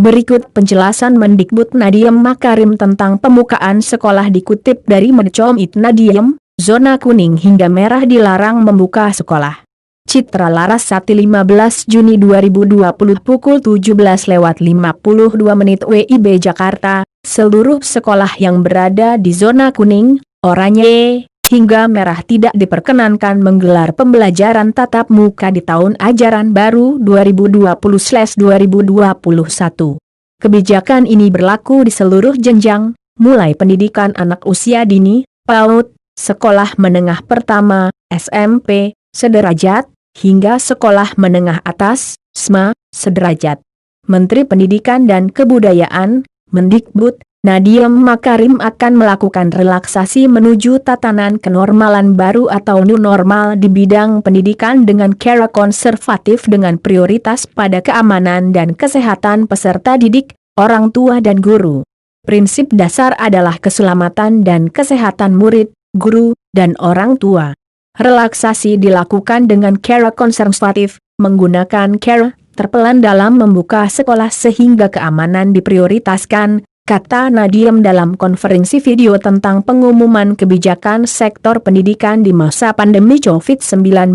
Berikut penjelasan Mendikbud Nadiem Makarim tentang pembukaan sekolah dikutip dari Medcom.id. Nadiem, zona kuning hingga merah dilarang membuka sekolah. Citra Laras 15 Juni 2020 pukul 17.52 WIB Jakarta, seluruh sekolah yang berada di zona kuning, oranye, hingga merah tidak diperkenankan menggelar pembelajaran tatap muka di tahun ajaran baru 2020/2021. Kebijakan ini berlaku di seluruh jenjang, mulai pendidikan anak usia dini, PAUD, sekolah menengah pertama, SMP, sederajat, hingga sekolah menengah atas, SMA, sederajat. Menteri Pendidikan dan Kebudayaan, Mendikbud, Nadiem Makarim akan melakukan relaksasi menuju tatanan kenormalan baru atau new normal di bidang pendidikan dengan cara konservatif dengan prioritas pada keamanan dan kesehatan peserta didik, orang tua dan guru. Prinsip dasar adalah keselamatan dan kesehatan murid, guru, dan orang tua. Relaksasi dilakukan dengan cara konservatif, menggunakan cara terpelan dalam membuka sekolah sehingga keamanan diprioritaskan, kata Nadiem dalam konferensi video tentang pengumuman kebijakan sektor pendidikan di masa pandemi COVID-19,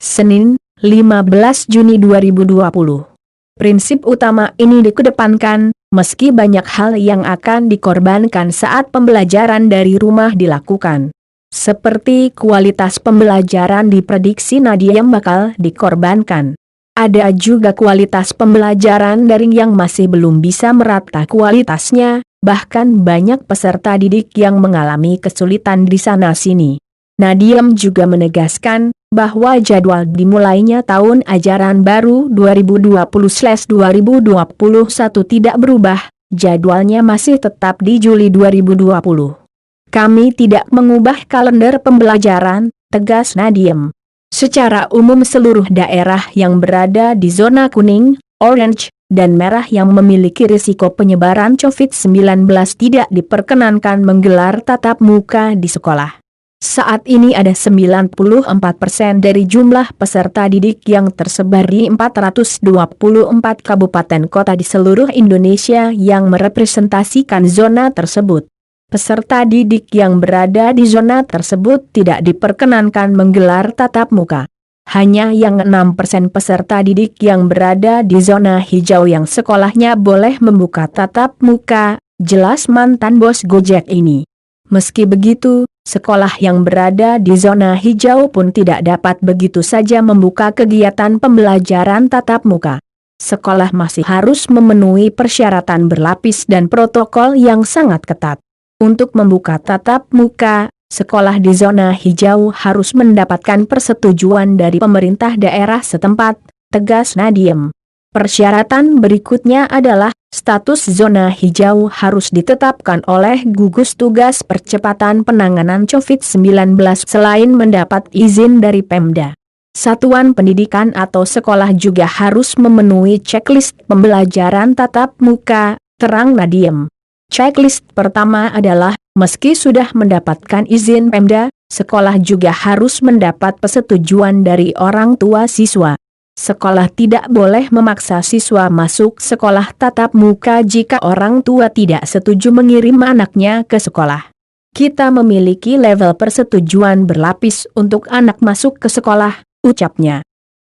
Senin, 15 Juni 2020. Prinsip utama ini dikedepankan, meski banyak hal yang akan dikorbankan saat pembelajaran dari rumah dilakukan. Seperti kualitas pembelajaran diprediksi Nadiem bakal dikorbankan. Ada juga kualitas pembelajaran daring yang masih belum bisa merata kualitasnya, bahkan banyak peserta didik yang mengalami kesulitan di sana-sini. Nadiem juga menegaskan bahwa jadwal dimulainya tahun ajaran baru 2020/2021 tidak berubah, jadwalnya masih tetap di Juli 2020. Kami tidak mengubah kalender pembelajaran, tegas Nadiem. Secara umum seluruh daerah yang berada di zona kuning, orange, dan merah yang memiliki risiko penyebaran COVID-19 tidak diperkenankan menggelar tatap muka di sekolah. Saat ini ada 94% dari jumlah peserta didik yang tersebar di 424 kabupaten kota di seluruh Indonesia yang merepresentasikan zona tersebut. Peserta didik yang berada di zona tersebut tidak diperkenankan menggelar tatap muka. Hanya yang 6% peserta didik yang berada di zona hijau yang sekolahnya boleh membuka tatap muka, jelas mantan bos Gojek ini. Meski begitu, sekolah yang berada di zona hijau pun tidak dapat begitu saja membuka kegiatan pembelajaran tatap muka. Sekolah masih harus memenuhi persyaratan berlapis dan protokol yang sangat ketat. Untuk membuka tatap muka, sekolah di zona hijau harus mendapatkan persetujuan dari pemerintah daerah setempat, tegas Nadiem. Persyaratan berikutnya adalah, status zona hijau harus ditetapkan oleh gugus tugas percepatan penanganan COVID-19 selain mendapat izin dari Pemda. Satuan pendidikan atau sekolah juga harus memenuhi checklist pembelajaran tatap muka, terang Nadiem. Checklist pertama adalah, meski sudah mendapatkan izin Pemda, sekolah juga harus mendapat persetujuan dari orang tua siswa. Sekolah tidak boleh memaksa siswa masuk sekolah tatap muka jika orang tua tidak setuju mengirim anaknya ke sekolah. Kita memiliki level persetujuan berlapis untuk anak masuk ke sekolah, ucapnya.